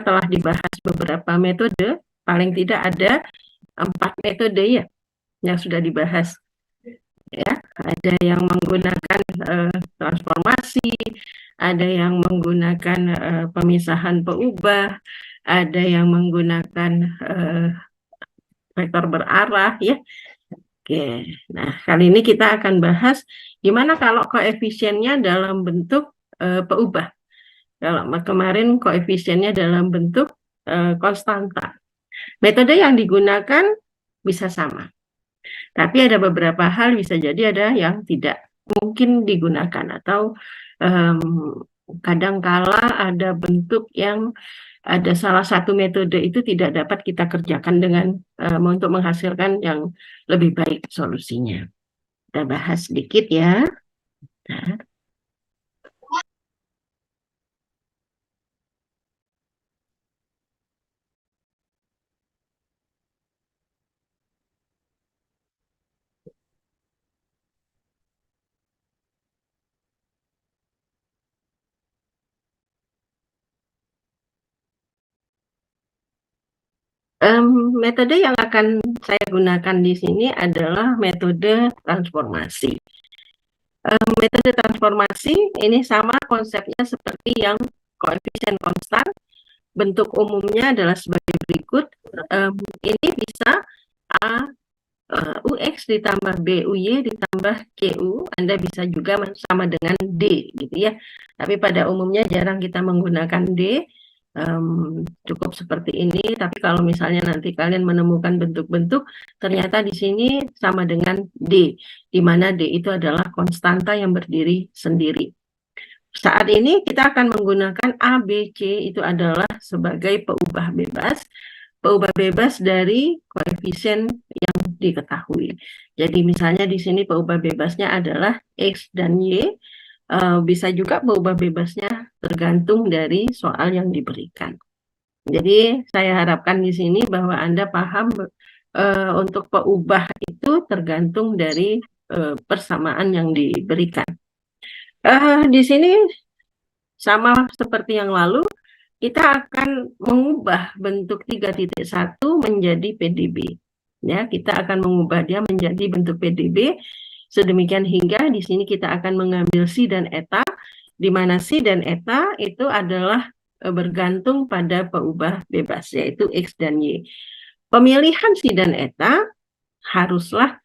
telah dibahas beberapa metode, paling tidak ada 4 metode ya yang sudah dibahas. Ya, ada yang menggunakan transformasi, ada yang menggunakan pemisahan peubah, ada yang menggunakan vektor berarah ya. Oke, nah kali ini kita akan bahas gimana kalau koefisiennya dalam bentuk peubah. Kalau kemarin koefisiennya dalam bentuk konstanta. Metode yang digunakan bisa sama, tapi ada beberapa hal bisa jadi ada yang tidak mungkin digunakan atau kadangkala ada bentuk yang ada salah satu metode itu tidak dapat kita kerjakan dengan untuk menghasilkan yang lebih baik solusinya. Kita bahas sedikit ya. Nah, metode yang akan saya gunakan di sini adalah metode transformasi. Metode transformasi ini sama konsepnya seperti yang koefisien konstan. Bentuk umumnya adalah sebagai berikut. Ini bisa A UX ditambah B UY ditambah CU. Anda bisa juga sama dengan D gitu ya. Tapi pada umumnya jarang kita menggunakan D. Cukup seperti ini. Tapi kalau misalnya nanti kalian menemukan bentuk-bentuk, ternyata di sini sama dengan D, di mana D itu adalah konstanta yang berdiri sendiri. Saat ini kita akan menggunakan A, B, C itu adalah sebagai peubah bebas. Peubah bebas dari koefisien yang diketahui. Jadi misalnya di sini peubah bebasnya adalah X dan Y. Bisa juga peubah bebasnya tergantung dari soal yang diberikan. Jadi saya harapkan di sini bahwa Anda paham untuk peubah itu tergantung dari persamaan yang diberikan. Di sini sama seperti yang lalu, kita akan mengubah bentuk 3.1 menjadi PDB. Ya, kita akan mengubah dia menjadi bentuk PDB. Sedemikian hingga di sini kita akan mengambil Si dan Eta, di mana Si dan Eta itu adalah bergantung pada peubah bebas, yaitu X dan Y. Pemilihan Si dan Eta haruslah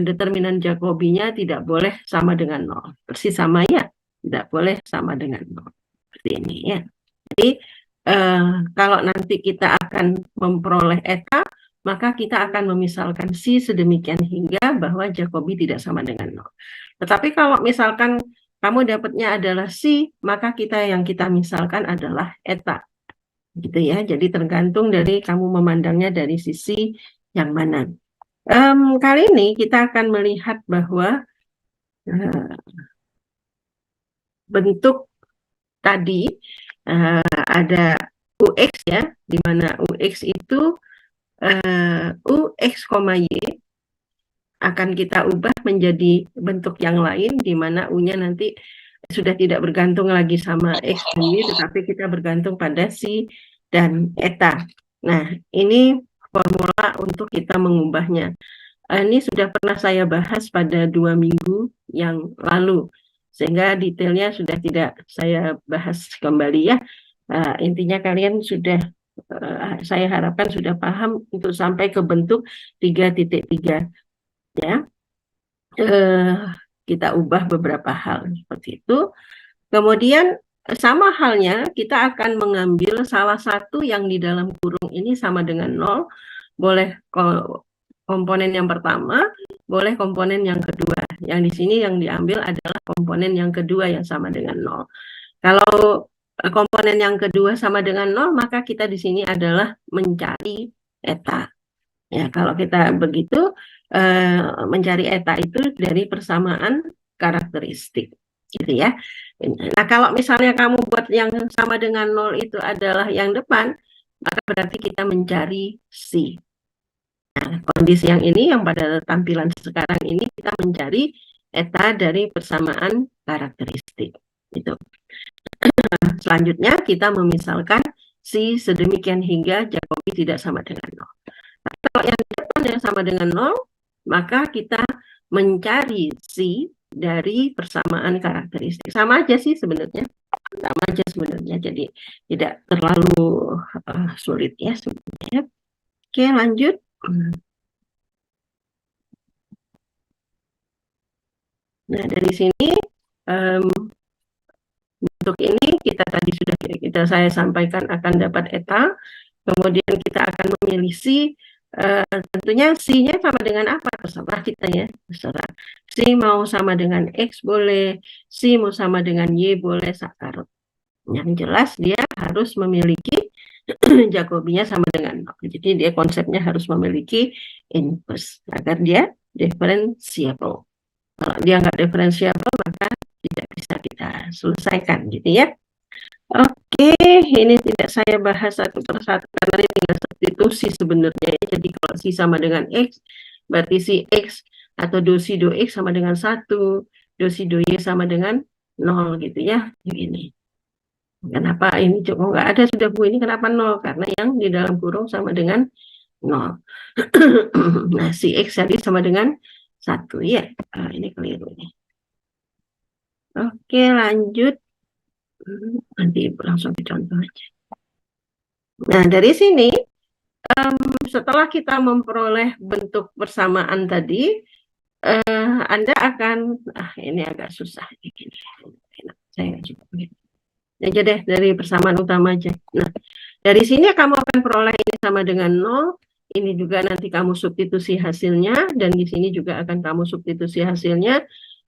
determinan Jacobi-nya tidak boleh sama dengan 0. Persis sama ya, tidak boleh sama dengan 0. Seperti ini ya. Jadi kalau nanti kita akan memperoleh Eta, maka kita akan memisalkan Si sedemikian hingga bahwa Jacobi tidak sama dengan 0. Tetapi kalau misalkan kamu dapatnya adalah Si, maka yang kita misalkan adalah Eta. Gitu ya. Jadi tergantung dari kamu memandangnya dari sisi yang mana. Kali ini kita akan melihat bahwa bentuk tadi ada UX ya, di mana UX itu UX, Y akan kita ubah menjadi bentuk yang lain, di mana U-nya nanti sudah tidak bergantung lagi sama X dan Y, tetapi kita bergantung pada Si dan Eta. Nah, ini formula untuk kita mengubahnya. Ini sudah pernah saya bahas pada 2 minggu yang lalu, sehingga detailnya sudah tidak saya bahas kembali ya. Intinya kalian sudah, saya harapkan sudah paham untuk sampai ke bentuk 3.3 ya. Kita ubah beberapa hal seperti itu. Kemudian sama halnya kita akan mengambil salah satu yang di dalam kurung ini sama dengan 0, boleh komponen yang pertama, boleh komponen yang kedua. Yang di sini yang diambil adalah komponen yang kedua yang sama dengan 0. Kalau komponen yang kedua sama dengan 0, maka kita di sini adalah mencari Eta. Ya, kalau kita begitu, mencari Eta itu dari persamaan karakteristik. Gitu ya. Nah, kalau misalnya kamu buat yang sama dengan 0 itu adalah yang depan, maka berarti kita mencari Si. Nah, kondisi yang ini, yang pada tampilan sekarang ini, kita mencari Eta dari persamaan karakteristik. Gitu. Selanjutnya kita memisalkan si sedemikian hingga Jacobi tidak sama dengan 0. Tapi kalau yang depan yang sama dengan 0, maka kita mencari si dari persamaan karakteristik. Sama aja sih sebenarnya. Sama aja sebenarnya. Jadi tidak terlalu sulit ya sebenarnya. Oke, lanjut. Nah, dari sini bentuk ini saya sampaikan akan dapat eta. Kemudian kita akan memilih si, tentunya si-nya sama dengan apa? Terserah kita ya, terserah. Si mau sama dengan X boleh, si mau sama dengan Y boleh, sakar. Yang jelas dia harus memiliki Jacobinya sama dengan 0. Jadi dia konsepnya harus memiliki inverse agar dia differentiable. Kalau dia nggak differentiable maka tidak bisa kita selesaikan gitu ya. Oke, ini tidak saya bahas satu persatu karena ini tinggal substitusi sebenarnya. Jadi kalau si sama dengan X, berarti si X atau dosi do X sama dengan 1, dosi do Y sama dengan 0 gitu ya. Ini. Kenapa ini cukup nggak ada sudah Bu ini kenapa 0? Karena yang di dalam kurung sama dengan 0. Nah, si X tadi sama dengan 1 ya. Ini keliru nih. Oke, lanjut. Nanti langsung dicontoh aja. Nah, dari sini setelah kita memperoleh bentuk persamaan tadi, Anda akan, ini agak susah. Saya coba begini. Aja deh, dari persamaan utama aja. Nah, dari sini kamu akan peroleh ini sama dengan 0, ini juga nanti kamu substitusi hasilnya, dan di sini juga akan kamu substitusi hasilnya,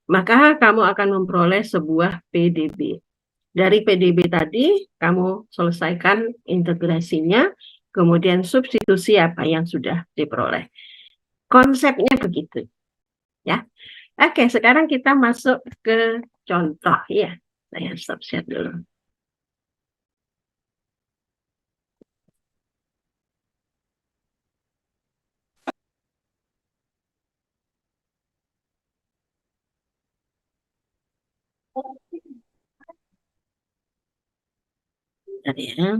maka kamu akan memperoleh sebuah PDB. Dari PDB tadi, kamu selesaikan integrasinya, kemudian substitusi apa yang sudah diperoleh. Konsepnya begitu. Ya. Oke, sekarang kita masuk ke contoh. Ya, saya stop share dulu. Tadi ya.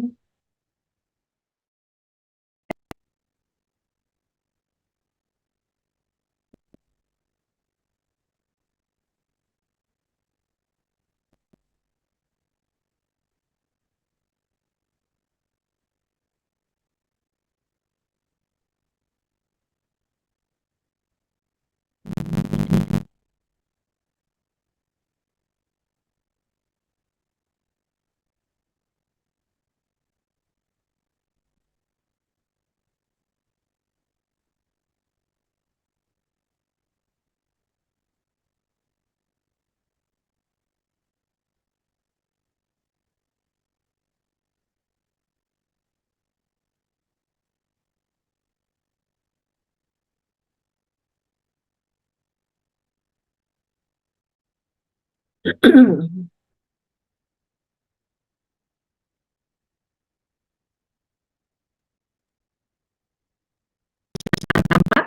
Tampak?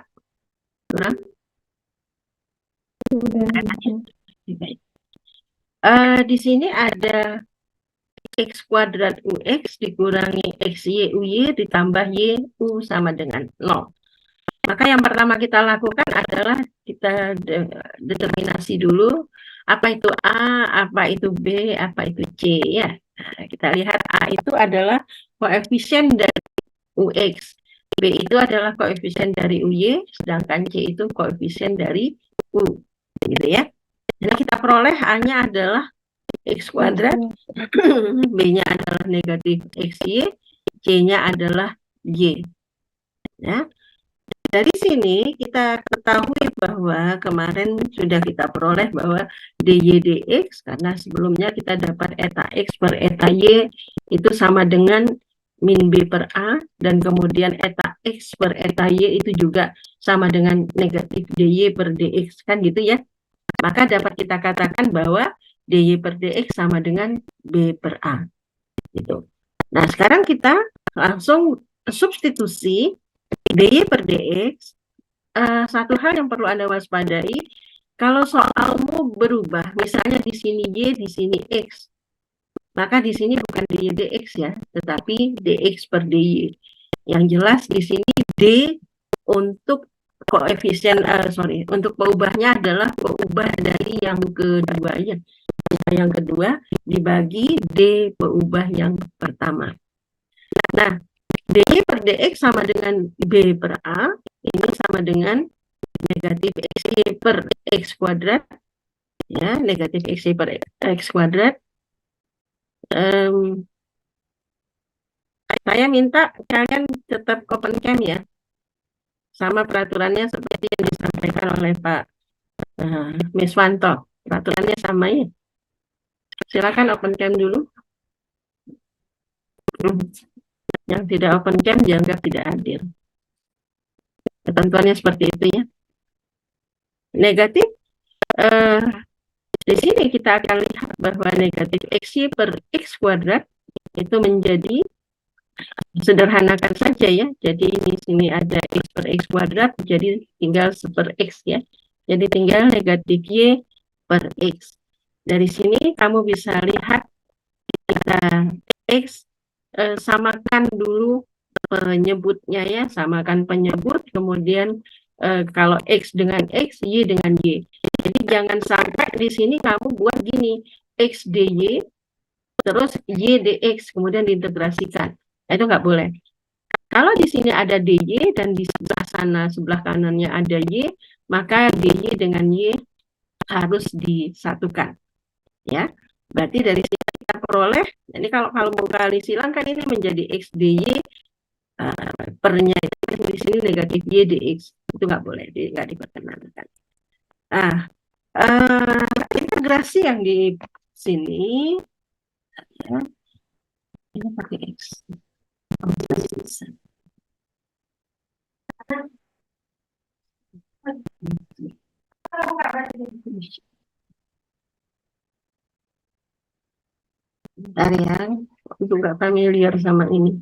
Kurang? Di sini ada X kuadrat UX dikurangi XY UY ditambah Y U sama dengan 0. Maka yang pertama kita lakukan adalah kita determinasi dulu apa itu A, apa itu B, apa itu C ya. Nah, kita lihat A itu adalah koefisien dari UX, B itu adalah koefisien dari UY, sedangkan C itu koefisien dari U. Gitu ya. Jadi kita peroleh A-nya adalah X kuadrat, B-nya adalah negatif XY, C-nya adalah Y. Ya. Dari sini kita ketahui bahwa kemarin sudah kita peroleh bahwa dy dx, karena sebelumnya kita dapat eta x per eta y itu sama dengan min b per a, dan kemudian eta x per eta y itu juga sama dengan negatif dy per dx, kan gitu ya. Maka dapat kita katakan bahwa dy per dx sama dengan b per a. Gitu. Nah, sekarang kita langsung substitusi dy per dx. Satu hal yang perlu Anda waspadai, kalau soalmu berubah, misalnya di sini Y, di sini X, maka di sini bukan dy dx ya, tetapi dx per dy. Yang jelas di sini d untuk koefisien, untuk peubahnya adalah peubah dari yang kedua ya. Yang kedua dibagi d peubah yang pertama. Nah, dy per dx sama dengan b per a, ini sama dengan negatif xy per x kuadrat, ya, negatif xy per x kuadrat. Saya minta kalian tetap open cam ya, sama peraturannya seperti yang disampaikan oleh Pak Miswanto. Peraturannya sama ya. Silakan open cam dulu. Yang tidak open cam dianggap tidak hadir. Ketentuannya seperti itu ya. Negatif, di sini kita akan lihat bahwa negatif xy per x kuadrat itu menjadi, sederhanakan saja ya. Jadi di sini ada x per x kuadrat, jadi tinggal per x ya. Jadi tinggal negatif y per x. Dari sini kamu bisa lihat kita x samakan dulu penyebutnya ya, samakan penyebut, kemudian kalau x dengan x, y dengan y. Jadi jangan sampai di sini kamu buat gini, x dy terus y dx kemudian diintegrasikan. Nah, itu nggak boleh. Kalau di sini ada dy dan di sebelah sana, sebelah kanannya ada y, maka dy dengan y harus disatukan. Ya, berarti dari sini kita peroleh, jadi kalau mau kali silang kan ini menjadi x dy, pernya itu di sini negatif y dx, itu nggak boleh, nggak diperkenankan. Nah, integrasi yang di sini, ya, ini pakai x. Bentar ya, untuk nggak familiar sama ini.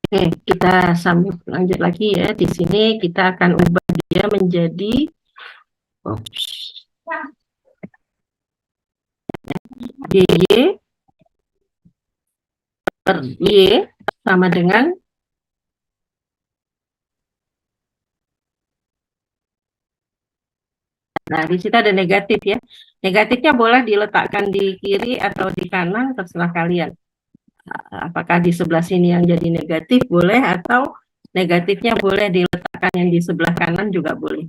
Oke, kita sambung lanjut lagi ya. Di sini kita akan ubah dia menjadi dy per y sama dengan nah, di situ ada negatif ya. Negatifnya boleh diletakkan di kiri atau di kanan, terserah kalian. Apakah di sebelah sini yang jadi negatif boleh, atau negatifnya boleh diletakkan yang di sebelah kanan juga boleh.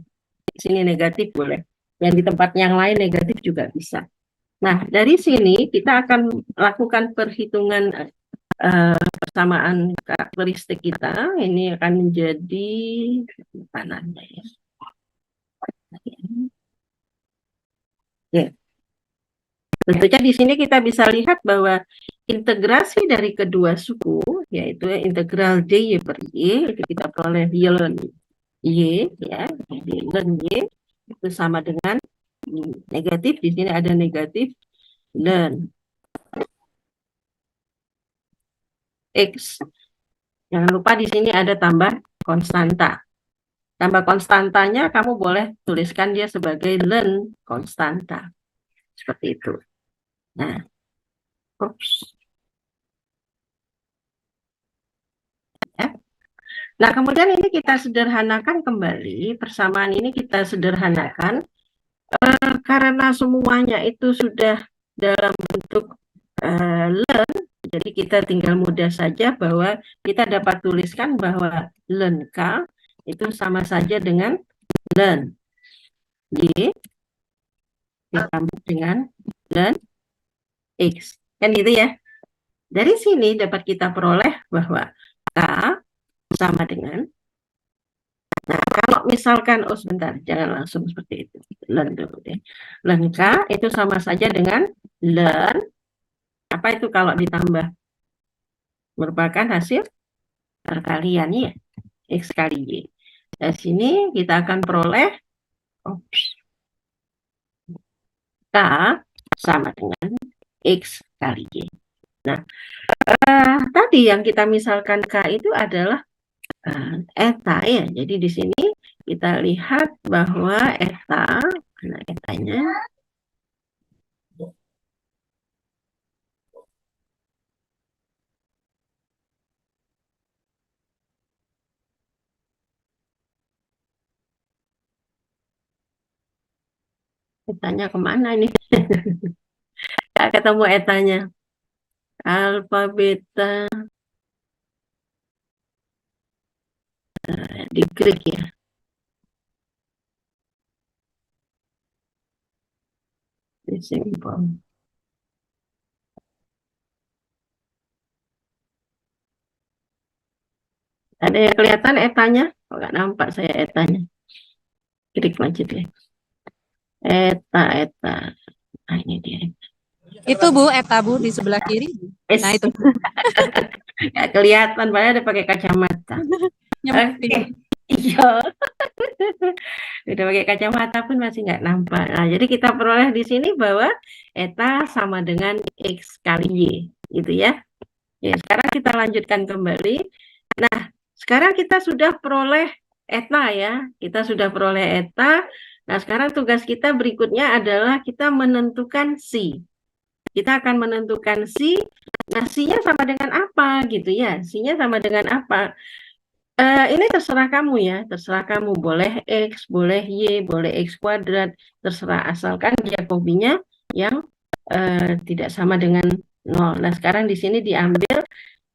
Di sini negatif boleh. Yang di tempat yang lain negatif juga bisa. Nah, dari sini kita akan lakukan perhitungan persamaan karakteristik kita. Ini akan menjadi kanannya ya. Ya. Tentunya di sini kita bisa lihat bahwa integrasi dari kedua suku yaitu integral dy per y, itu kita peroleh ln y, ya, jadi ln y itu sama dengan negatif, di sini ada negatif ln x. Jangan lupa di sini ada tambah konstanta. Tambah konstantanya kamu boleh tuliskan dia sebagai ln konstanta. Seperti itu. Nah, oops. Ya. Nah, kemudian ini kita sederhanakan kembali, persamaan ini kita sederhanakan karena semuanya itu sudah dalam bentuk ln, jadi kita tinggal mudah saja bahwa kita dapat tuliskan bahwa ln K itu sama saja dengan ln Y ditambah dengan ln X. Kan gitu ya. Dari sini dapat kita peroleh bahwa K sama dengan, nah kalau misalkan, oh sebentar, jangan langsung seperti itu. Ln dulu deh. Ln K itu sama saja dengan ln, apa itu kalau ditambah? Merupakan hasil perkalian ya. X kali Y. Dari sini kita akan peroleh K sama dengan X kali Y. Nah, tadi yang kita misalkan K itu adalah eta ya. Jadi di sini kita lihat bahwa eta, karena etanya etanya kemana ini? Ketemu etanya. Alfa, beta, di Greek ya. Disimpel. Ada yang kelihatan etanya? Oh, nggak nampak saya etanya. Klik aja deh. Eta. Nah, ini dia. Itu Bu, eta Bu di sebelah kiri. Nah itu. Nggak kelihatan, padahal ada pakai kacamata. Oke. Iya. Udah pakai kacamata pun masih nggak nampak. Nah, jadi kita peroleh di sini bahwa eta sama dengan X kali Y. Gitu ya. Ya, sekarang kita lanjutkan kembali. Nah, sekarang kita sudah peroleh eta ya. Kita sudah peroleh eta. Nah, sekarang tugas kita berikutnya adalah kita menentukan C. Kita akan menentukan C. Nah, C-nya sama dengan apa gitu ya? C-nya sama dengan apa? Ini terserah kamu ya. Terserah kamu. Boleh X, boleh Y, boleh X kuadrat. Terserah, asalkan Jacobinya yang tidak sama dengan 0. Nah, sekarang di sini diambil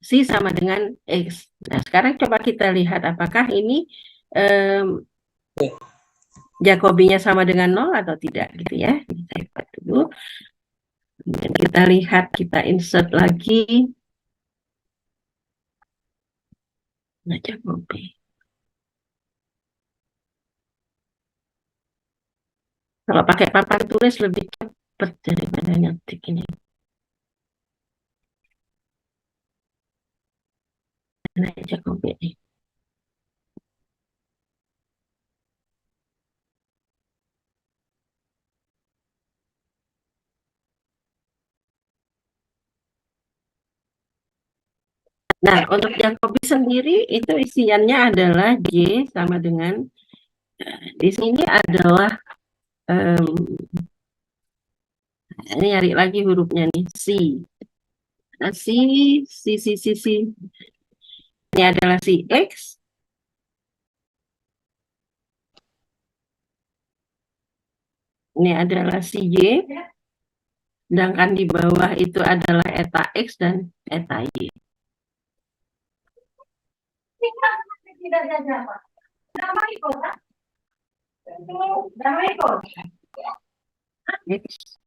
C sama dengan X. Nah, sekarang coba kita lihat apakah ini Jacobinya sama dengan 0 atau tidak gitu ya. Kita lihat dulu. Kemudian kita lihat, kita insert lagi. Nah, Jacobi. Kalau pakai papan tulis lebih cepat daripada ngetik ini. Nah, Jacobi. Nah, untuk Jacobi sendiri itu isiannya adalah J sama dengan di sini adalah ini nyari lagi hurufnya nih, C. Nah, C. Ini adalah si X. Ini adalah si Y. Sedangkan di bawah itu adalah eta X dan eta Y. X.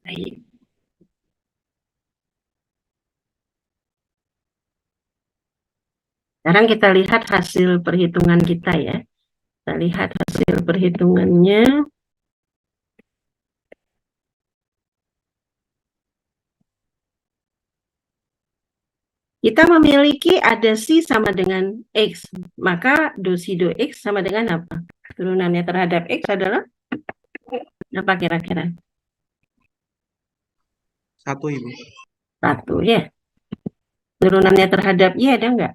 Baik. Sekarang kita lihat hasil perhitungan kita ya. Kita lihat hasil perhitungannya. Kita memiliki ada si sama dengan X, maka do si do X sama dengan apa? Turunannya terhadap X adalah apa kira-kira? 1, Ibu. 1 ya. Turunannya terhadap Y ada nggak?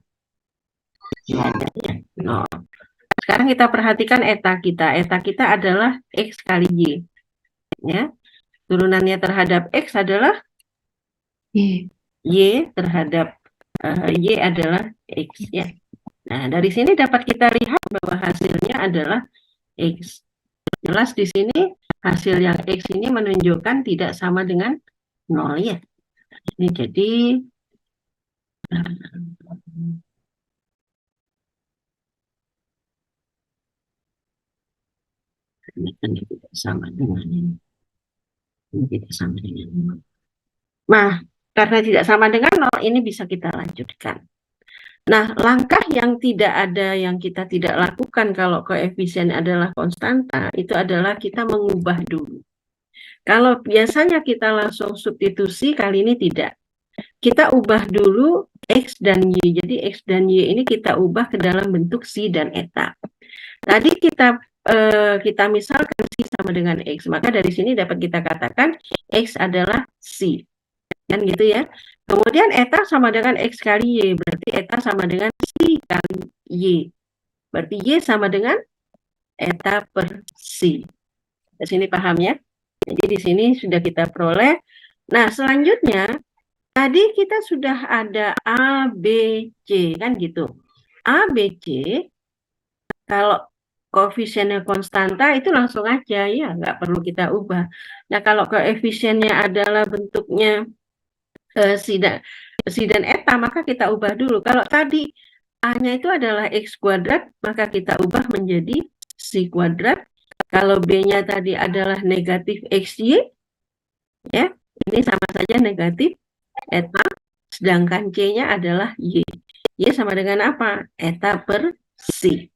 Nol. Ada ya. 0. Sekarang kita perhatikan eta kita. Eta kita adalah X kali Y. Ya. Turunannya terhadap X adalah Y terhadap Y adalah X ya. Nah, dari sini dapat kita lihat bahwa hasilnya adalah X. Jelas di sini hasil yang X ini menunjukkan tidak sama dengan 0 ya. Ini jadi ini tidak sama dengan ini. Ini tidak sama dengan 0. Nah, karena tidak sama dengan 0, ini bisa kita lanjutkan. Nah, langkah yang tidak ada yang kita tidak lakukan kalau koefisien adalah konstanta, itu adalah kita mengubah dulu. Kalau biasanya kita langsung substitusi, kali ini tidak. Kita ubah dulu X dan Y. Jadi X dan Y ini kita ubah ke dalam bentuk si dan eta. Tadi kita misalkan si sama dengan X, maka dari sini dapat kita katakan X adalah si. Kan gitu ya. Kemudian eta sama dengan X kali Y, berarti eta sama dengan si kali Y. Berarti Y sama dengan eta per si. Di sini paham ya? Jadi di sini sudah kita peroleh. Nah, selanjutnya tadi kita sudah ada A, B, C, kan gitu. A, B, C, kalau koefisiennya konstanta itu langsung aja ya, nggak perlu kita ubah. Nah, kalau koefisiennya adalah bentuknya si dan eta, maka kita ubah dulu. Kalau tadi A-nya itu adalah X kuadrat, maka kita ubah menjadi si kuadrat. Kalau B-nya tadi adalah negatif XY, ya, ini sama saja negatif eta, sedangkan C-nya adalah Y. Y sama dengan apa? Eta per si.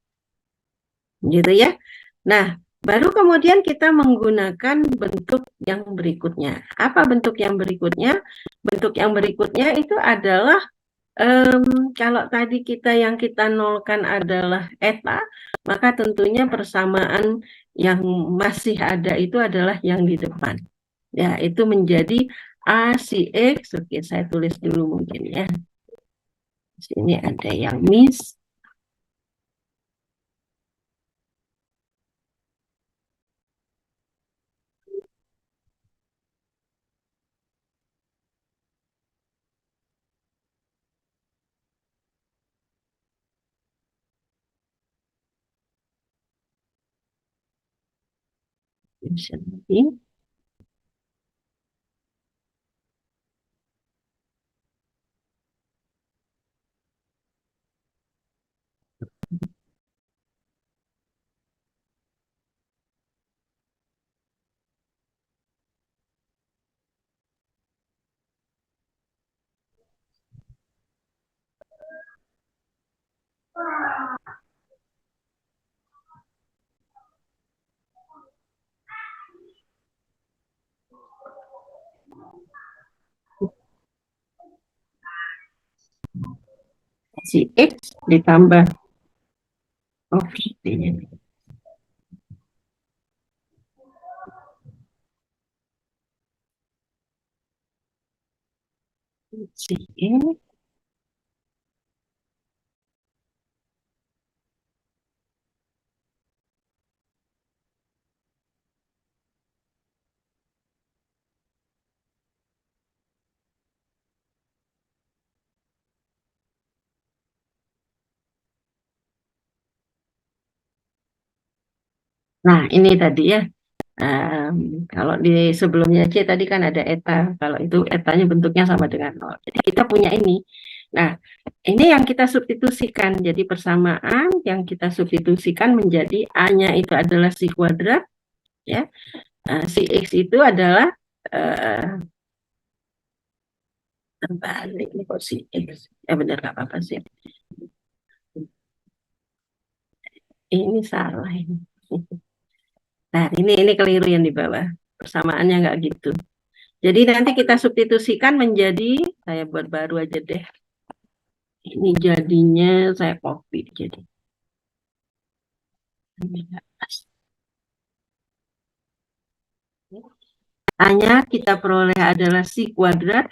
Gitu ya. Nah, baru kemudian kita menggunakan bentuk yang berikutnya. Apa bentuk yang berikutnya? Bentuk yang berikutnya itu adalah kalau tadi yang kita nolkan adalah eta, maka tentunya persamaan yang masih ada itu adalah yang di depan. Ya, itu menjadi A si X. Oke, saya tulis dulu mungkin ya. Di sini ada yang miss. Bisa lagi. Si X ditambah ini. Si X Nah, ini tadi ya. Kalau di sebelumnya C tadi kan ada eta. Kalau itu etanya bentuknya sama dengan 0. Jadi kita punya ini. Nah, ini yang kita substitusikan. Jadi persamaan yang kita substitusikan menjadi A-nya itu adalah si kuadrat. Ya. Si X itu adalah terbalik. Ini kok si X. Ya benar, nggak apa-apa sih. Ini salah ini. Nah, ini keliru yang di bawah. Persamaannya nggak gitu. Jadi nanti kita substitusikan menjadi, saya buat baru aja deh. Ini jadinya saya copy jadi. Tanya kita peroleh adalah si kuadrat.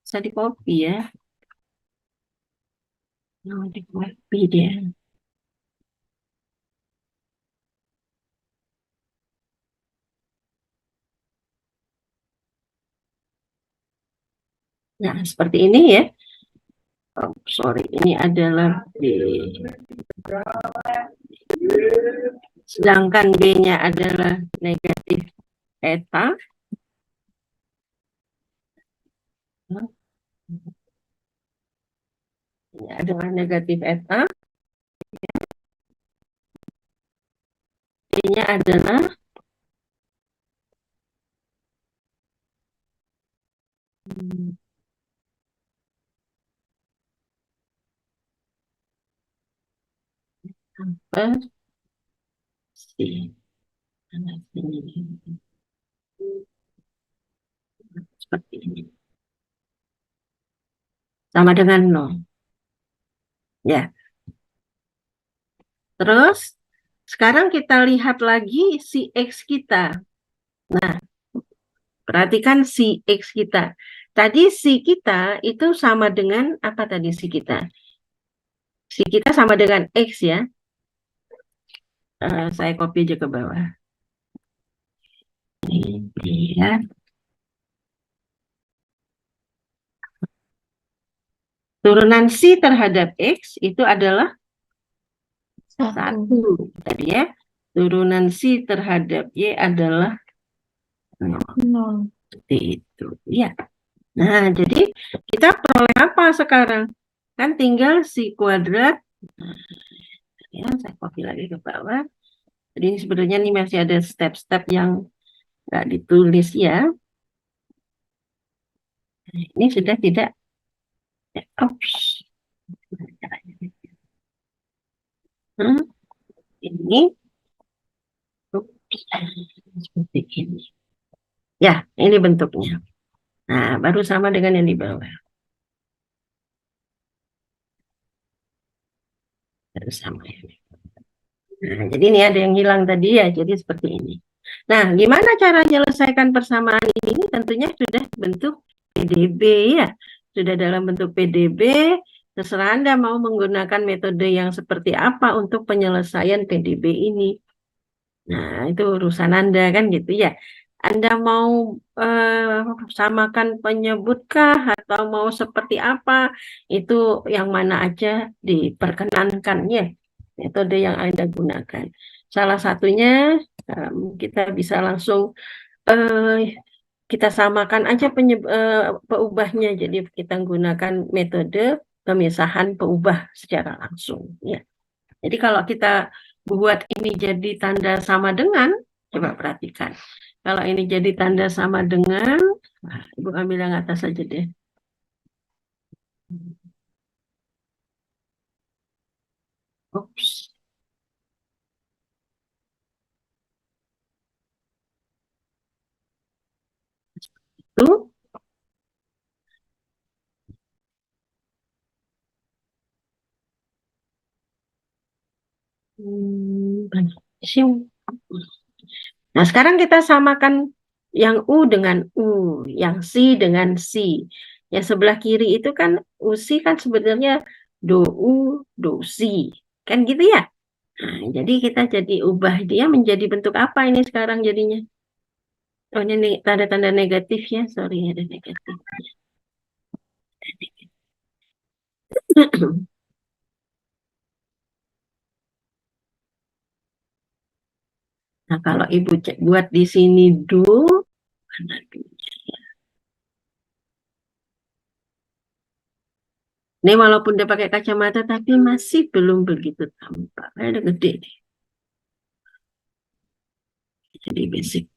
Bisa di copy ya. Mau di copy dia. Nah, seperti ini ya. Oh, sorry, ini adalah B. Sedangkan B-nya adalah negatif eta. Ini adalah negatif eta. B-nya adalah apa sih? Seperti ini. Sama dengan 0. Ya. Terus, sekarang kita lihat lagi si X kita. Nah, perhatikan si X kita. Tadi si kita itu sama dengan, apa tadi si kita? Si kita sama dengan X ya. Saya copy aja ke bawah. Ini ya. Turunan si terhadap X itu adalah 1. Tadi ya. Turunan si terhadap Y adalah 0. Seperti itu. Ya. Nah, jadi kita peroleh apa sekarang? Kan tinggal si kuadrat. Ya, saya copy lagi ke bawah. Jadi sebenarnya ini masih ada step-step yang nggak ditulis ya. Ini sudah tidak. Oops. Ini. Oops. Seperti ini. Ya, ini bentuknya. Nah, baru sama dengan yang di bawah. Baru sama ini. Nah, jadi ini ada yang hilang tadi ya, jadi seperti ini. Nah, gimana cara menyelesaikan persamaan ini? Tentunya sudah bentuk PDB ya. Sudah dalam bentuk PDB, terserah Anda mau menggunakan metode yang seperti apa untuk penyelesaian PDB ini. Nah, itu urusan Anda kan gitu ya. Anda mau samakan penyebutkah atau mau seperti apa? Itu yang mana aja diperkenankan ya. Metode yang Anda gunakan. Salah satunya kita bisa langsung kita samakan aja peubahnya. Jadi kita gunakan metode pemisahan peubah secara langsung. Ya. Jadi kalau kita buat ini jadi tanda sama dengan, coba perhatikan. Kalau ini jadi tanda sama dengan, Ibu ambil yang atas saja deh. Oops. Itu. Nah, sekarang kita samakan yang U dengan U, yang Si dengan Si. Yang sebelah kiri itu kan USI kan sebenarnya do U, do Si. Kan gitu ya? Nah, jadi kita jadi ubah dia menjadi bentuk apa ini sekarang jadinya? Oh, ini tanda-tanda negatif ya. Sorry, ada negatif. Nah, kalau Ibu buat di sini do, mana do? Ini walaupun dia pakai kacamata, tapi masih belum begitu tampak. Ada gede nih. Jadi basic.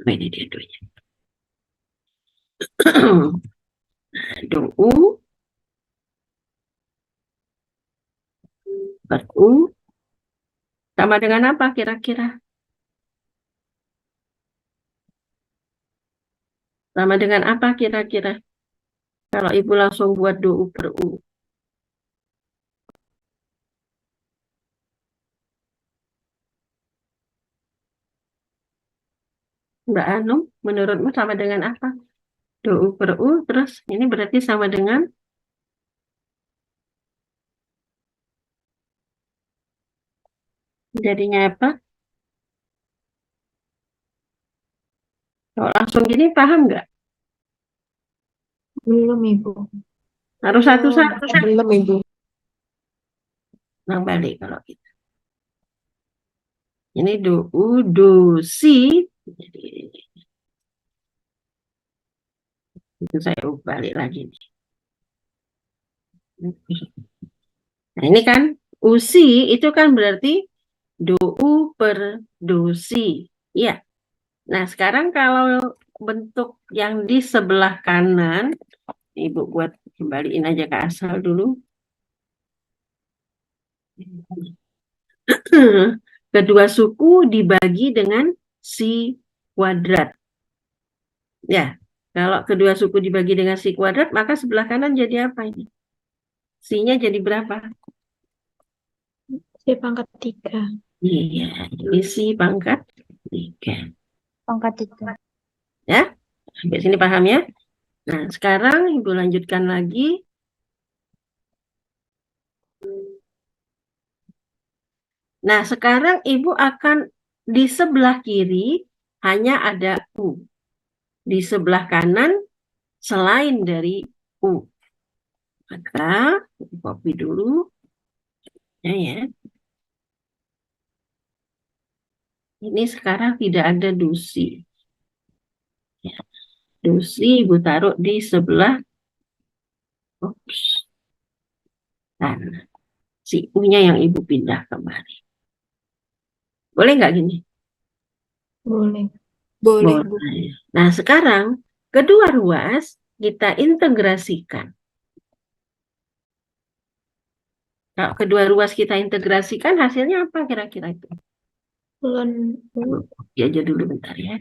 Nah, ini dia duanya. do U per U sama dengan apa kira-kira? Sama dengan apa kira-kira? Kalau Ibu langsung buat do U per U. Mbak Anum, menurutmu sama dengan apa? Do U per U, terus ini berarti sama dengan jadinya apa? Kalau langsung gini paham nggak? Belum, Ibu. Harus satu-satu. Belum, Ibu. Nah, balik kalau gitu. Ini do U, do si. Jadi, itu saya balik lagi. Nah, ini kan usi itu kan berarti do U per do si. Iya. Nah, sekarang kalau bentuk yang di sebelah kanan, Ibu buat kembaliin aja ke asal dulu. Kedua suku dibagi dengan si kuadrat. Ya, kalau kedua suku dibagi dengan si kuadrat, maka sebelah kanan jadi apa ini? Si-nya jadi berapa? Si pangkat 3. Iya, jadi si pangkat 3. Pangkat 3. Ya, sampai sini paham ya? Nah, sekarang Ibu lanjutkan lagi. Nah, sekarang Ibu akan di sebelah kiri hanya ada U. Di sebelah kanan selain dari U. Maka, copy dulu. Ya. Ini sekarang tidak ada dusi. Ya. Dusi Ibu taruh di sebelah kanan. Si U-nya yang Ibu pindah kembali. Boleh nggak gini? Boleh. Boleh, Bu. Boleh. Nah, sekarang kedua ruas kita integrasikan. Kalau kedua ruas kita integrasikan, hasilnya apa kira-kira itu? Ln U. Ya aja dulu bentar ya.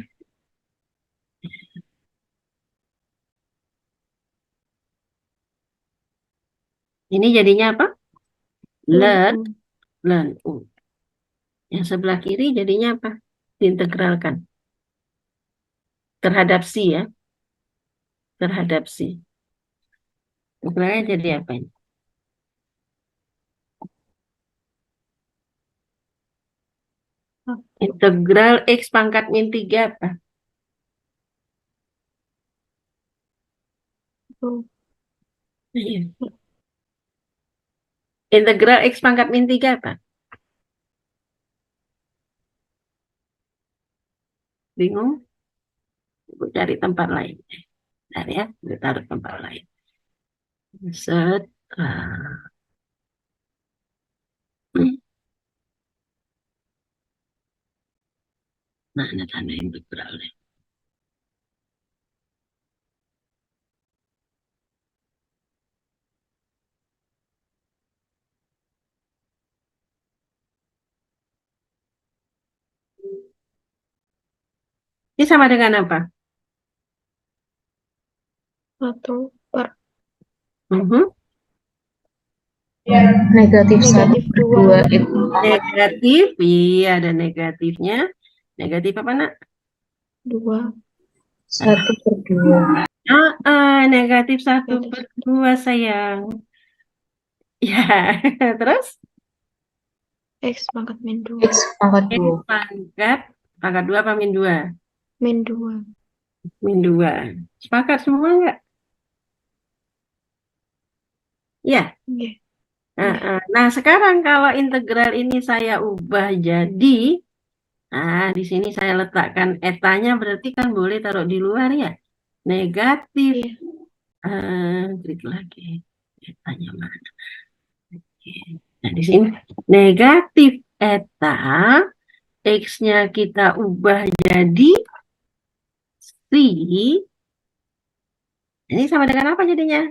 Ini jadinya apa? Ln U. Ln U. Yang sebelah kiri jadinya apa? Diintegralkan. Terhadap si ya. Terhadap si. Integralnya jadi apa ini? Integral X pangkat min 3 apa? U. Iya. Integral X pangkat min 3 apa? Bingung? Ibu cari tempat lain. Bentar ya, ibu taruh tempat lain. Set. Nah, ini tanda integral. Ini sama dengan apa? 1 per Negatif 1 negatif per 2. 2 itu Negatif, iya ada negatifnya. Negatif apa nak? 2. 1 per 2. Negatif 1 per 2 sayang. Ya, terus? X pangkat min 2. X pangkat X 2. pangkat 2 apa min 2? Min 2. Min 2. Sepakat semua enggak? Ya. Iya. Nah, sekarang kalau integral ini saya ubah jadi, di sini saya letakkan etanya berarti kan boleh taruh di luar ya. Negatif. Iya. Klik lagi. Etanya mana? Nah, di sini negatif eta, X-nya kita ubah jadi si Ini sama dengan apa jadinya?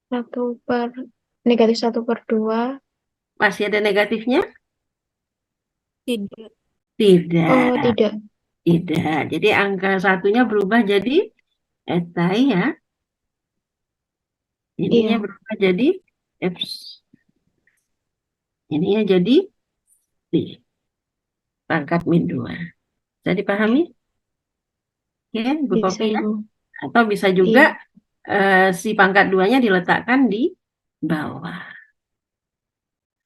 1 per negatif 1/2. Masih ada negatifnya? Tidak. Oh, Tidak, tidak. tidak. Jadi angka satunya berubah jadi eta ya. Ininya Iya, berubah jadi F. Ininya jadi D. Pangkat min 2. Bisa dipahami? Ya, Ibu bisa Kopi ya. Ibu. Atau bisa juga Iya, si pangkat 2-nya diletakkan di bawah.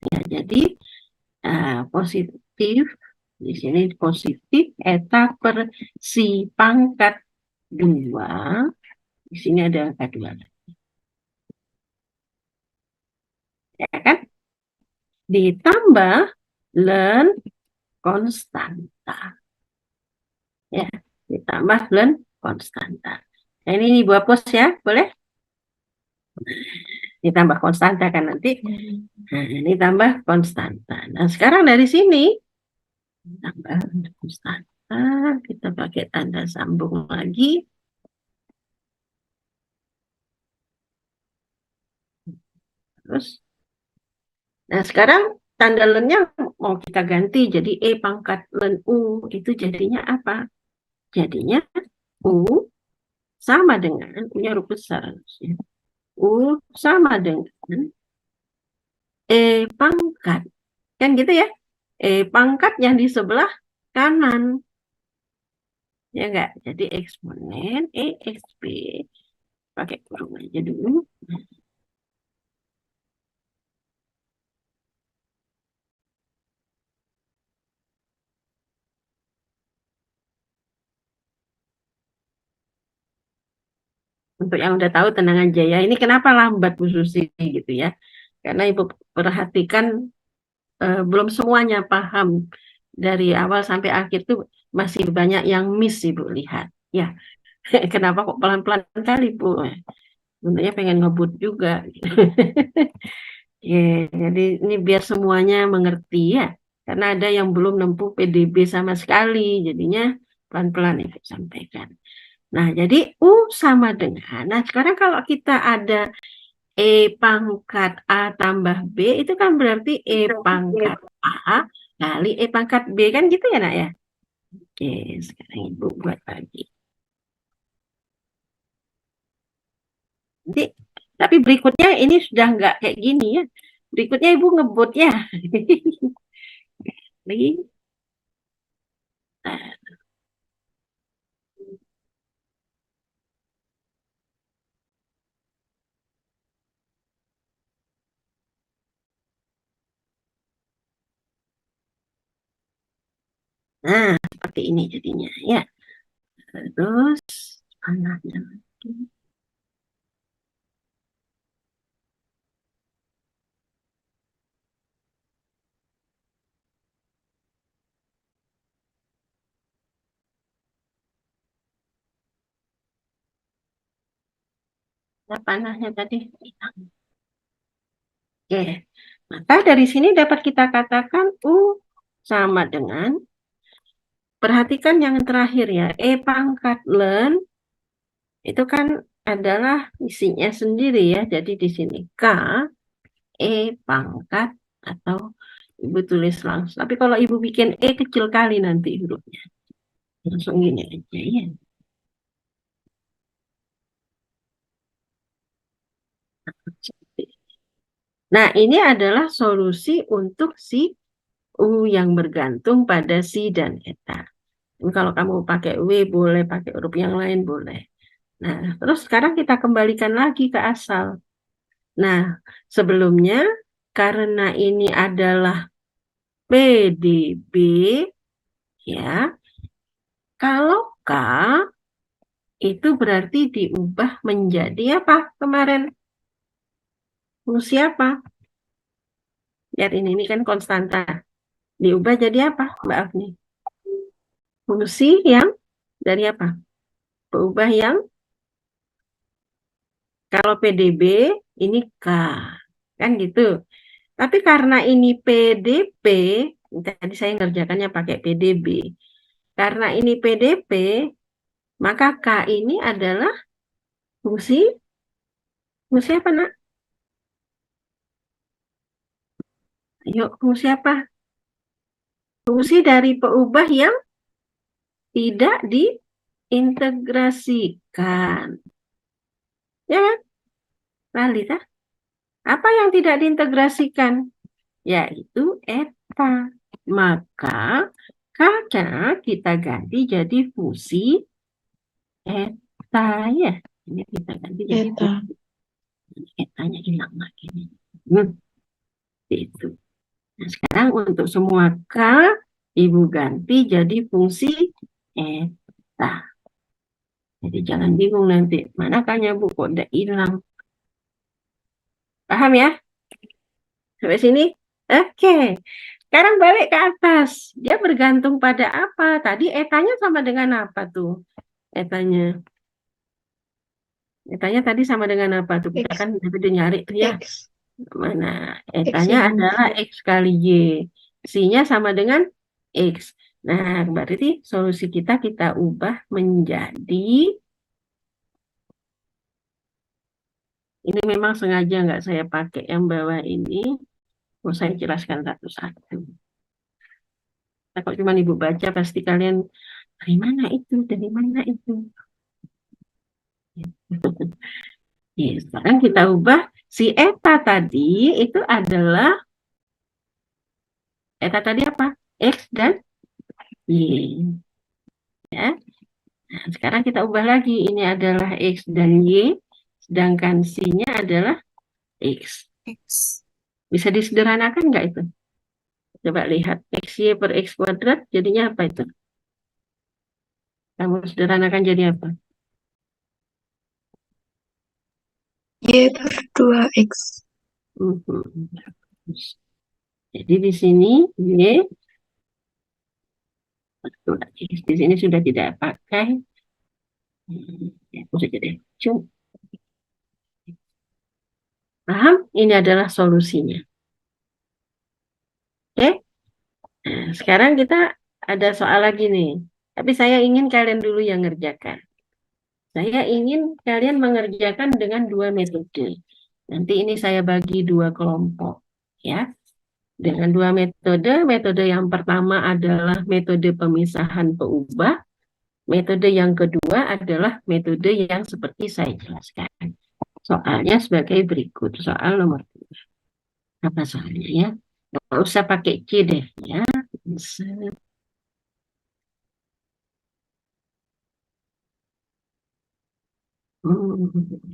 Ya, jadi positif, di sini positif, eta per si pangkat 2, di sini ada angka 2. Ya kan? Ditambah len konstanta. Ya, ditambah len konstanta. Nah, ini buat pos ya, boleh? Ditambah konstanta kan nanti. Nah, ini tambah konstanta. Nah, sekarang dari sini tambah konstanta, kita pakai tanda sambung lagi. Terus, nah sekarang tanda lennya mau kita ganti jadi E pangkat len U. Itu jadinya apa? Jadinya U sama dengan, punya huruf besar harusnya. U sama dengan E pangkat. Kan gitu ya? E pangkat yang di sebelah kanan. Ya enggak? Jadi eksponen EXP. Pakai kurung aja dulu. Untuk yang udah tahu tenang aja ya. Ini kenapa lambat Bu Susi gitu ya. Karena Ibu perhatikan belum semuanya paham. Dari awal sampai akhir tuh masih banyak yang miss Ibu lihat. Ya, kenapa kok pelan-pelan kali Bu? Sebenarnya pengen ngebut juga. Ya, jadi ini biar semuanya mengerti ya. Karena ada yang belum nempuh PDB sama sekali. Jadinya pelan-pelan Ibu sampaikan. Nah, jadi U sama dengan, nah sekarang kalau kita ada E pangkat A tambah B, itu kan berarti E pangkat A kali E pangkat B, kan gitu ya nak ya? Oke, sekarang Ibu buat lagi. Nanti, tapi berikutnya ini sudah nggak kayak gini ya. Berikutnya Ibu ngebut ya. Lagi. Nah, seperti ini jadinya ya. Terus panahnya lagi. Nah, panahnya tadi hilang. Oke, maka dari sini dapat kita katakan U sama dengan, perhatikan yang terakhir ya, E pangkat len, itu kan adalah isinya sendiri ya, jadi di sini K, E pangkat, atau Ibu tulis langsung. Tapi kalau Ibu bikin E kecil kali nanti hurufnya, langsung gini aja ya. Nah, ini adalah solusi untuk si U yang bergantung pada si dan eta. Kalau kamu pakai W boleh, pakai huruf yang lain boleh. Nah, terus sekarang kita kembalikan lagi ke asal. Nah, sebelumnya karena ini adalah PDB, ya, kalau K itu berarti diubah menjadi apa kemarin? Fungsi apa? Lihat ini kan konstanta. Diubah jadi apa, Mbak Afni? Fungsi yang dari apa? Berubah yang, kalau PDB ini K. Kan gitu. Tapi karena ini PDP, tadi saya ngerjakannya pakai PDB. Karena ini PDP, maka K ini adalah Fungsi, fungsi apa, Nak? Ayo, fungsi apa? Fungsi dari peubah yang tidak diintegrasikan. Ya kan? Lalita, apa yang tidak diintegrasikan? Yaitu eta. Maka K-nya kita ganti jadi fungsi eta ya. Ini kita ganti jadi Eta. fungsi. Etanya hilang lagi nih. Itu. Nah, sekarang untuk semua K, Ibu ganti jadi fungsi eta. Jadi jangan bingung nanti. Mana K-nya Bu? Kok udah hilang? Paham ya? Sampai sini? Oke. Sekarang balik ke atas. Dia bergantung pada apa? Tadi etanya sama dengan apa tuh? Etanya. Etanya tadi sama dengan apa tuh? Kita X. kan udah nyari tuh ya. X. Mana? X Etanya yang adalah X kali Y. C-nya sama dengan X. Nah, berarti solusi kita ubah menjadi, ini memang sengaja nggak saya pakai yang bawah ini. Mau saya jelaskan satu-satu. Nah, kalau cuma Ibu baca pasti kalian, dari mana itu? Dari mana itu? Ya, sekarang kita ubah si eta tadi itu adalah, eta tadi apa? X dan Y. Ya. Nah, sekarang kita ubah lagi. Ini adalah X dan Y, sedangkan C-nya adalah X. Bisa disederhanakan nggak itu? Coba lihat. XY per X kuadrat jadinya apa itu? Kamu sederhanakan jadi apa? Y per 2X. Jadi di sini Y, di sini sudah tidak pakai. Ya, aku saja deh. Paham? Ini adalah solusinya. Oke? Nah, sekarang kita ada soal lagi nih. Tapi saya ingin kalian dulu yang ngerjakan. Saya ingin kalian mengerjakan dengan dua metode. Nanti ini saya bagi dua kelompok. Ya. Dengan dua metode. Metode yang pertama adalah metode pemisahan peubah. Metode yang kedua adalah metode yang seperti saya jelaskan. Soalnya sebagai berikut. Soal nomor 3. Apa soalnya ya? Nggak usah pakai C deh ya.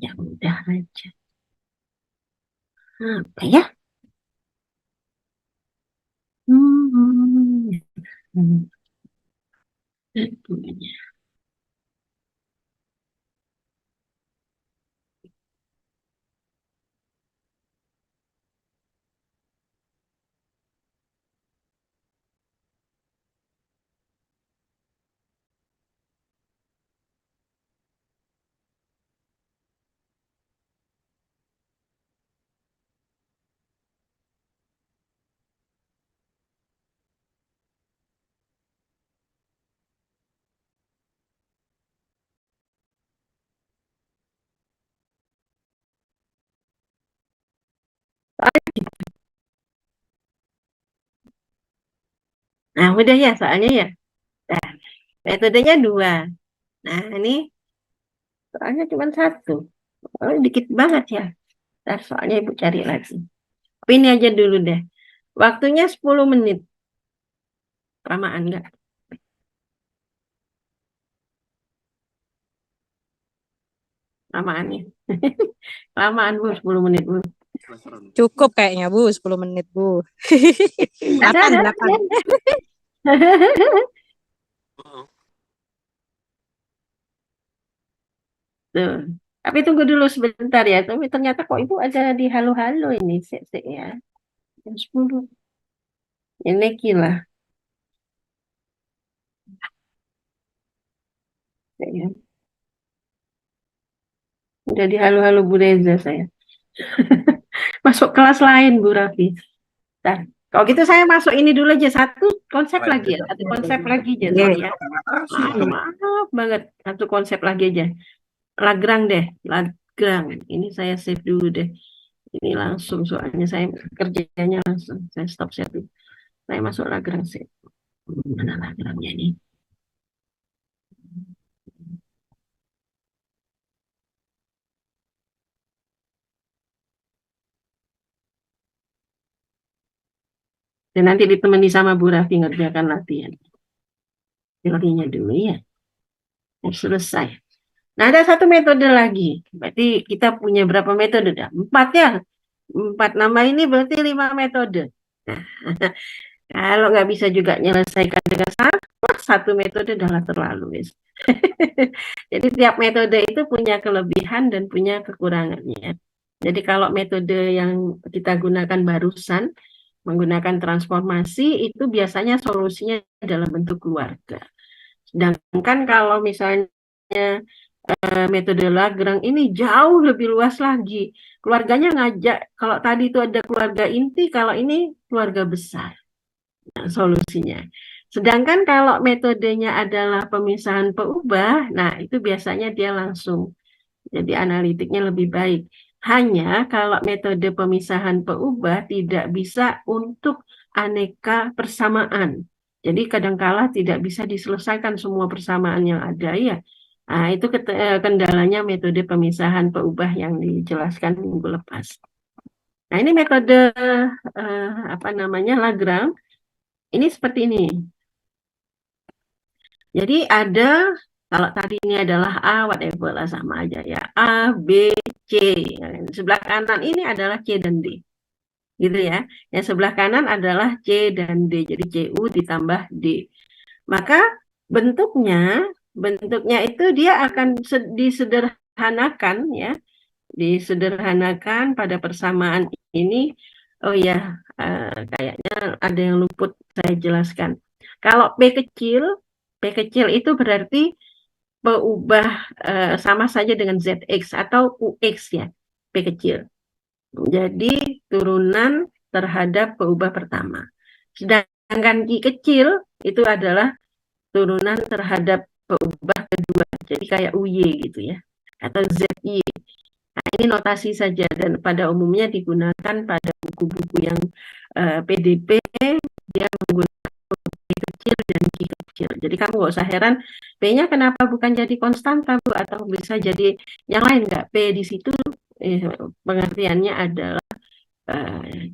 Ya udah aja. Apa ya? Hmm. Nah, udah ya soalnya ya. Nah, metodenya dua. Nah, ini soalnya cuma satu. Oh, dikit banget ya. Ntar soalnya Ibu cari lagi. Tapi ini aja dulu deh. Waktunya 10 menit. Lamaan nggak? Lamaan ya. Lamaan Bu, 10 menit Bu. Cukup kayaknya Bu, 10 menit Bu. Ada, 8, ada. 8. Tuh. Tapi tunggu dulu sebentar ya. Tapi ternyata kok Ibu ada di halo-halo ini. Sek ya. Jam 10. Ini gila. Ya. Udah di halo-halo Bu Reza saya. Masuk kelas lain Bu Raffi. Nah, kalau gitu saya masuk ini dulu aja. Satu konsep lagi ya. Satu konsep lagi aja. Sorry ya. Maaf banget. Satu konsep lagi aja. Lagrange deh, Lagrange. Ini saya save dulu deh. Ini langsung soalnya saya kerjanya langsung. Saya stop share dulu. Saya masuk Lagrange save. Mana Lagrange-nya ini? Dan nanti ditemani sama Bu Raffi ngerjakan latihan. Teorinya dulu ya. Selesai. Nah, ada satu metode lagi. Berarti kita punya berapa metode? Dah? 4 ya. 4 nama ini berarti 5 metode. Nah, kalau nggak bisa juga menyelesaikan dengan satu metode adalah terlalu. Jadi tiap metode itu punya kelebihan dan punya kekurangannya. Jadi kalau metode yang kita gunakan barusan, menggunakan transformasi, itu biasanya solusinya dalam bentuk keluarga. Sedangkan kalau misalnya metode Lagrange ini jauh lebih luas lagi. Keluarganya ngajak, kalau tadi itu ada keluarga inti, kalau ini keluarga besar. Nah, solusinya. Sedangkan kalau metodenya adalah pemisahan peubah, nah itu biasanya dia langsung. Jadi analitiknya lebih baik. Hanya kalau metode pemisahan peubah tidak bisa untuk aneka persamaan. Jadi kadangkala tidak bisa diselesaikan semua persamaan yang ada ya. Nah, itu kendalanya metode pemisahan peubah yang dijelaskan minggu lepas. Nah, ini metode apa namanya Lagrange. Ini seperti ini. Jadi ada, kalau tadi ini adalah A, whatever lah sama aja ya. A, B, C. Sebelah kanan ini adalah C dan D. Gitu ya. Yang sebelah kanan adalah C dan D. Jadi CU ditambah D. Maka bentuknya itu dia akan disederhanakan ya. Disederhanakan pada persamaan ini. Oh ya, kayaknya ada yang luput saya jelaskan. Kalau P kecil itu berarti peubah sama saja dengan ZX atau UX ya, P kecil. Jadi turunan terhadap peubah pertama. Sedangkan I kecil itu adalah turunan terhadap peubah kedua. Jadi kayak UY gitu ya, atau ZY. Nah, ini notasi saja dan pada umumnya digunakan pada buku-buku yang PDP, dia menggunakan P kecil dan Q kecil. Jadi kamu nggak usah heran P-nya kenapa bukan jadi konstanta Bu, atau bisa jadi yang lain nggak? P di situ pengertiannya adalah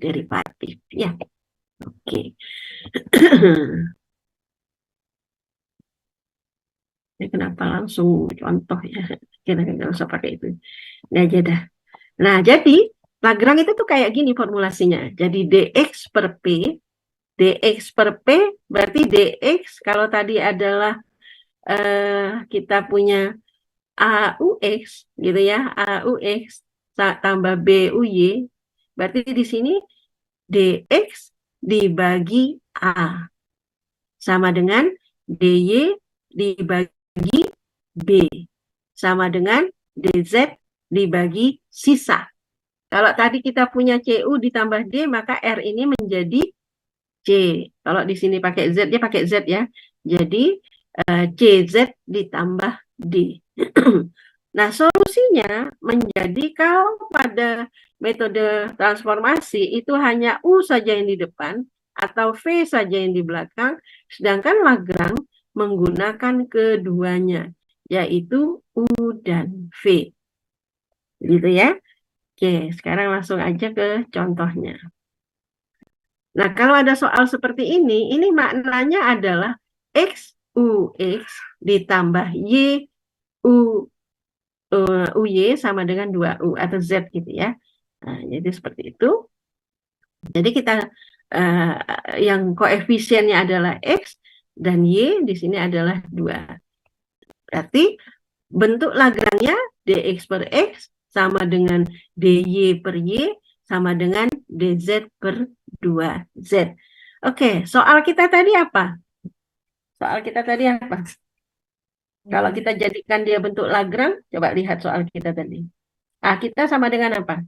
derivatif. Ya, oke. Ya, kenapa langsung contoh ya? Kita nggak usah pakai itu. Nah, aja dah. Nah, jadi Lagrange itu tuh kayak gini formulasinya. Jadi dx per P, dx per P berarti dx kalau tadi adalah kita punya AUX gitu ya, AUX tambah BUY, berarti di sini dx dibagi A sama dengan dy dibagi B sama dengan dz dibagi sisa. Kalau tadi kita punya CU ditambah D, maka R ini menjadi C. Kalau di sini pakai Z, dia pakai Z ya. Jadi CZ ditambah D. Nah, solusinya menjadi kalau pada metode transformasi itu hanya U saja yang di depan atau V saja yang di belakang, sedangkan Lagrange menggunakan keduanya, yaitu U dan V. Gitu ya. Oke, sekarang langsung aja ke contohnya. Nah, kalau ada soal seperti ini maknanya adalah X, U, X ditambah Y, U, UY sama dengan 2U atau Z gitu ya. Nah, jadi seperti itu. Jadi kita yang koefisiennya adalah X dan Y di sini adalah 2. Berarti bentuk Lagrange-nya dx per X sama dengan dy per Y sama dengan dz per 2z. Oke, soal kita tadi apa? Kalau kita jadikan dia bentuk Lagrange, coba lihat soal kita tadi. Kita sama dengan apa?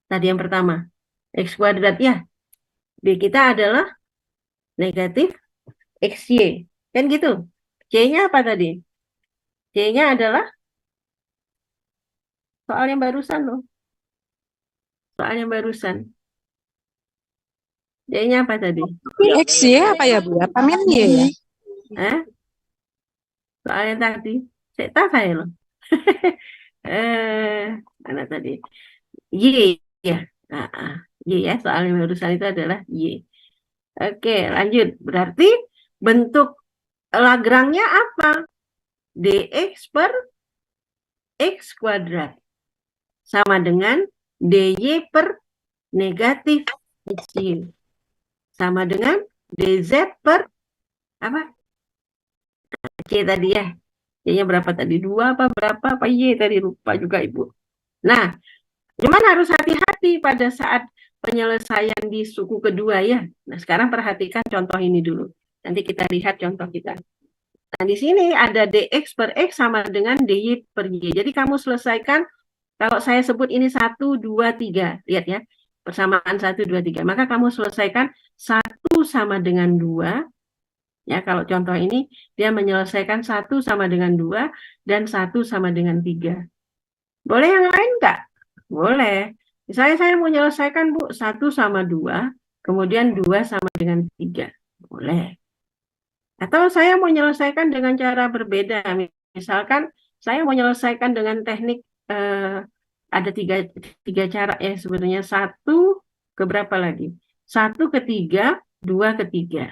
Tadi yang pertama, X kuadrat ya. B kita adalah negatif XY. Kan gitu. C-nya apa tadi? C-nya adalah Soal yang barusan loh. Soal yang barusan. D-nya apa tadi? X, Y apa ya Bu? Apa min Y ya? Hah? Soal yang tadi. Saya tahu saya loh. Mana tadi? Y ya. Y ya. Soal yang barusan itu adalah Y. Oke, lanjut. Berarti bentuk Lagrange-nya apa? Dx per X kuadrat. Sama dengan dy per negatif XY. Sama dengan dz per apa? C tadi ya. Y-nya berapa tadi? 2 apa berapa? Apa Y tadi? Lupa juga Ibu. Nah, cuman harus hati-hati pada saat penyelesaian di suku kedua ya. Nah, sekarang perhatikan contoh ini dulu. Nanti kita lihat contoh kita. Nah, di sini ada dx per x sama dengan dy per y. Jadi kamu selesaikan, kalau saya sebut ini 1, 2, 3. Lihat ya, persamaan 1, 2, 3. Maka kamu selesaikan 1 sama dengan 2. Ya, kalau contoh ini, dia menyelesaikan 1 sama dengan 2 dan 1 sama dengan 3. Boleh yang lain nggak? Boleh. Misalnya saya mau menyelesaikan, Bu, 1 sama 2, kemudian 2 sama dengan 3. Boleh. Atau saya mau menyelesaikan dengan cara berbeda. Misalkan saya mau menyelesaikan dengan teknik, ada tiga cara ya sebenarnya. 1 ke berapa lagi? 1 ke 3, 2 ke 3.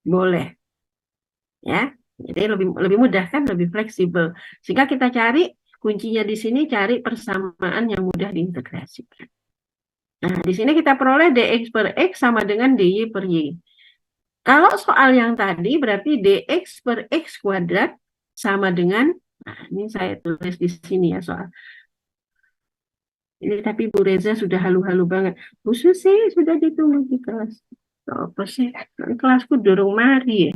Boleh. Ya, jadi lebih mudah kan, lebih fleksibel. Sehingga kita cari kuncinya di sini, cari persamaan yang mudah diintegrasikan. Nah, di sini kita peroleh dx per x sama dengan dy per y. Kalau soal yang tadi berarti dx per x kuadrat sama dengan, nah ini saya tulis di sini ya soal. Ini tapi Bu Reza sudah halu-halu banget. Bu Susi sudah ditunggu di kelas. Apa sih? Kelasku dorong mari ya.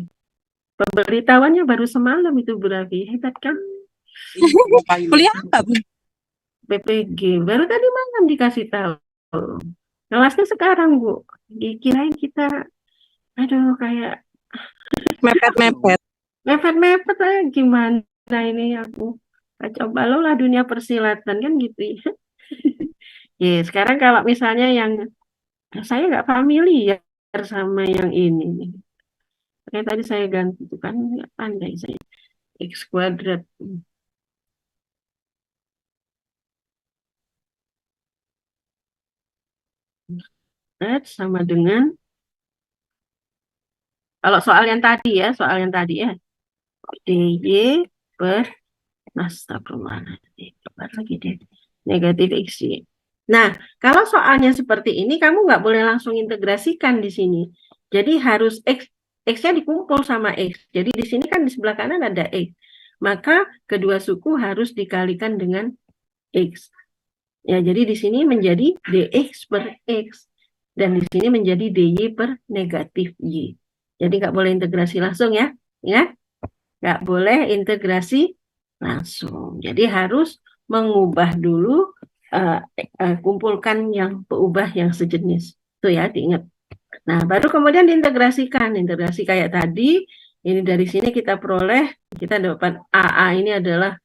Pemberitahuannya baru semalam itu Bu Raffi. Hebat kan? Kuliah apa Bu? PPG. Baru tadi malam dikasih tahu. Kelasnya sekarang Bu. Dikirain kita, aduh kayak Mepet-mepet. mepet-mepet lah. Gimana ini aku. Coba lo lah dunia persilatan kan gitu ya. Ya, sekarang kalau misalnya yang saya nggak familiar sama yang ini nih. Kayak tadi saya ganti itu kan nggak pandai saya. X kuadrat. Sama dengan, kalau soal yang tadi ya, dy per, lagi deh, negatif xy. Nah, kalau soalnya seperti ini, kamu nggak boleh langsung integrasikan di sini. Jadi harus x-nya dikumpul sama x. Jadi di sini kan di sebelah kanan ada x. Maka kedua suku harus dikalikan dengan x. Ya, jadi di sini menjadi dx per x. Dan di sini menjadi dy per negatif y. Jadi nggak boleh integrasi langsung ya. Ya, nggak boleh integrasi langsung. Jadi harus mengubah dulu, kumpulkan yang peubah yang sejenis. Itu ya, diingat. Nah, baru kemudian diintegrasikan. Integrasi kayak tadi, ini dari sini kita peroleh, kita dapat AA ini adalah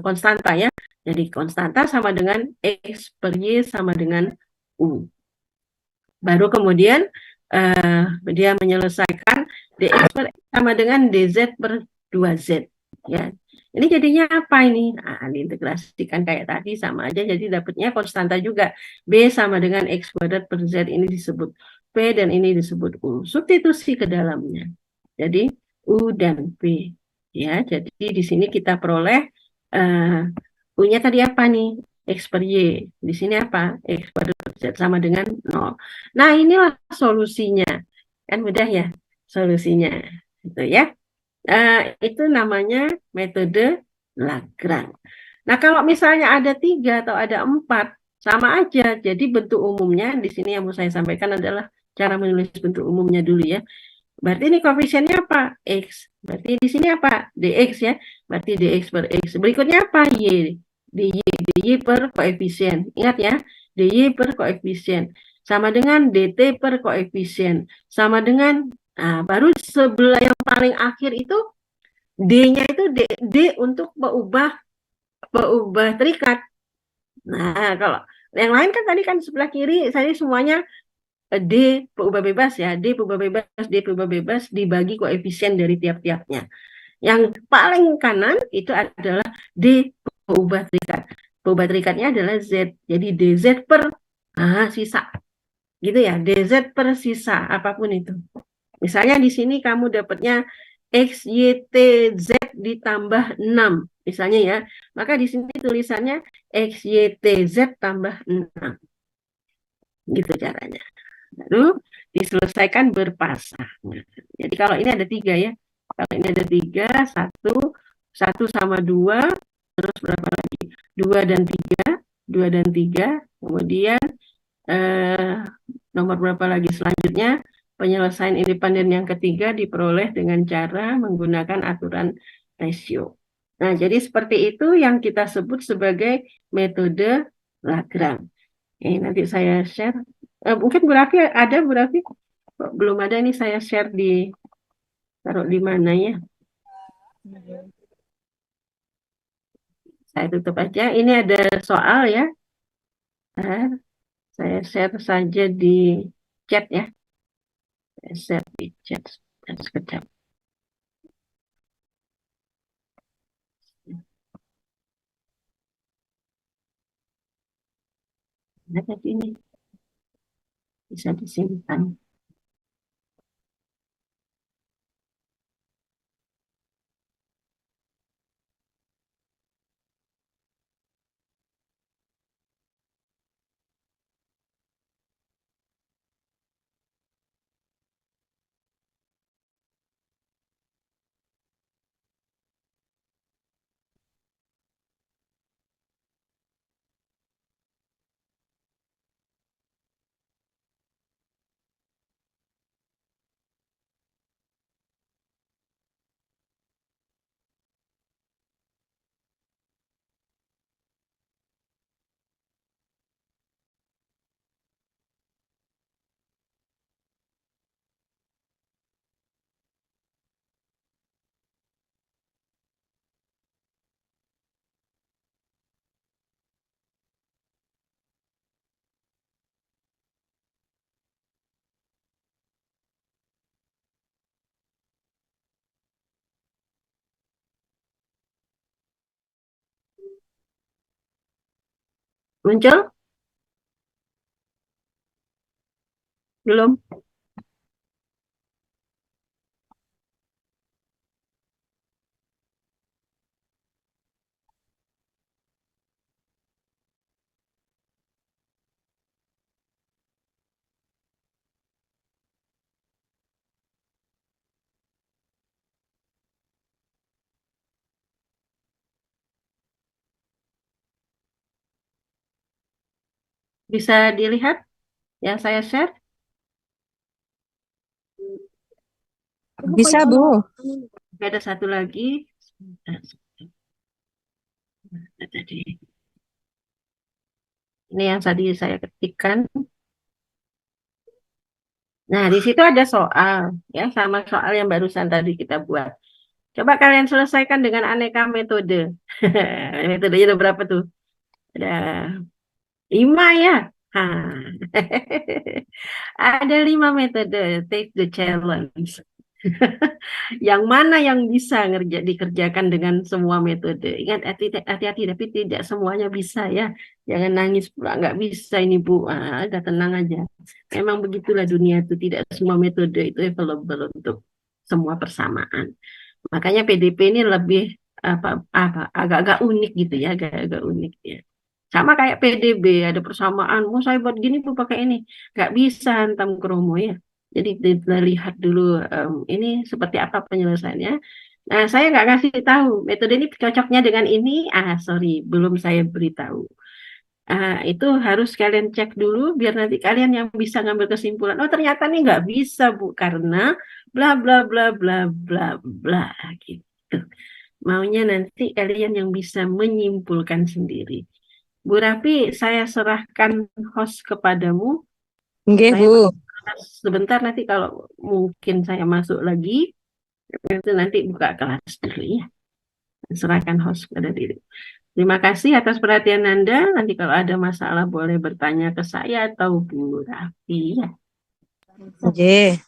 konstanta ya. Jadi konstanta sama dengan X per Y sama dengan U. Baru kemudian dia menyelesaikan dx per X sama dengan dz per 2z. Ya. Ini jadinya apa ini? Nah, diintegrasikan kayak tadi sama aja, jadi dapatnya konstanta juga. B sama dengan X kuadrat per Z, ini disebut P dan ini disebut U. Substitusi ke dalamnya. Jadi U dan P. Ya, jadi di sini kita peroleh U-nya tadi apa nih? X per Y. Di sini apa? X kuadrat per Z sama dengan 0. Nah, inilah solusinya. Kan mudah ya solusinya. Gitu ya. Itu namanya metode Lagrange. Nah, kalau misalnya ada 3 atau ada 4, sama aja. Jadi bentuk umumnya di sini yang mau saya sampaikan adalah cara menulis bentuk umumnya dulu ya. Berarti ini koefisiennya apa? X. Berarti di sini apa? Dx ya. Berarti dx per x. Berikutnya apa? Y. dy per koefisien. Ingat ya, dy per koefisien. Sama dengan dt per koefisien. Sama dengan, nah, baru sebelah yang paling akhir itu D-nya itu D untuk mengubah peubah terikat. Nah, kalau yang lain kan tadi kan sebelah kiri saya semuanya D peubah bebas ya, D peubah bebas, D peubah bebas dibagi koefisien dari tiap-tiapnya. Yang paling kanan itu adalah D peubah terikat. Peubah terikatnya adalah Z. Jadi DZ per sisa. Gitu ya, DZ per sisa apapun itu. Misalnya di sini kamu dapatnya X, Y, T, Z ditambah 6. Misalnya ya. Maka di sini tulisannya X, Y, T, Z tambah 6. Gitu caranya. Lalu diselesaikan berpasang. Jadi kalau ini ada 3 ya. Kalau ini ada 3, 1 sama 2, terus berapa lagi? 2 dan 3, 2 dan 3, kemudian nomor berapa lagi selanjutnya? Penyelesaian independen yang ketiga diperoleh dengan cara menggunakan aturan rasio. Nah, jadi seperti itu yang kita sebut sebagai metode Lagrange. Nanti saya share. Mungkin Bu Raffi ada, Bu Raffi? Belum ada, ini saya share taruh di mana ya? Saya tutup aja. Ini ada soal ya. Saya share saja di chat ya. Saya share di chat sekejap. Nah, tadi ini bisa disimpan. Muncul? Belum? Bisa dilihat yang saya share? Bisa, Bu. Ada satu lagi. Tadi. Ini yang tadi saya ketikkan. Nah, di situ ada soal, ya, sama soal yang barusan tadi kita buat. Coba kalian selesaikan dengan aneka metode. Metodenya ada berapa tuh? Ada 5 ya. Ada 5 metode. Take the challenge. Yang mana yang bisa dikerjakan dengan semua metode? Ingat, hati-hati, tapi tidak semuanya bisa ya. Jangan nangis pula, nggak bisa ini Bu. Udah tenang aja. Memang begitulah dunia itu, tidak semua metode itu available untuk semua persamaan. Makanya PDP ini lebih agak-agak unik gitu ya, agak-agak unik ya. Sama kayak PDB, ada persamaan. Mau saya buat gini, Bu pakai ini. Nggak bisa hantam kromo ya. Jadi kita lihat dulu ini seperti apa penyelesaiannya. Nah, saya nggak kasih tahu metode ini cocoknya dengan ini. Sorry, belum saya beritahu. Itu harus kalian cek dulu biar nanti kalian yang bisa ngambil kesimpulan. Oh, ternyata ini nggak bisa, Bu, karena bla bla bla bla bla bla gitu. Maunya nanti kalian yang bisa menyimpulkan sendiri. Bu Rafi, saya serahkan host kepadamu. Nggih, Saya Bu. sebentar nanti kalau mungkin saya masuk lagi, itu nanti buka kelas dulu ya. Serahkan host pada diri. Terima kasih atas perhatian Anda. Nanti kalau ada masalah boleh bertanya ke saya atau Bu Raffi. Ya. Oke.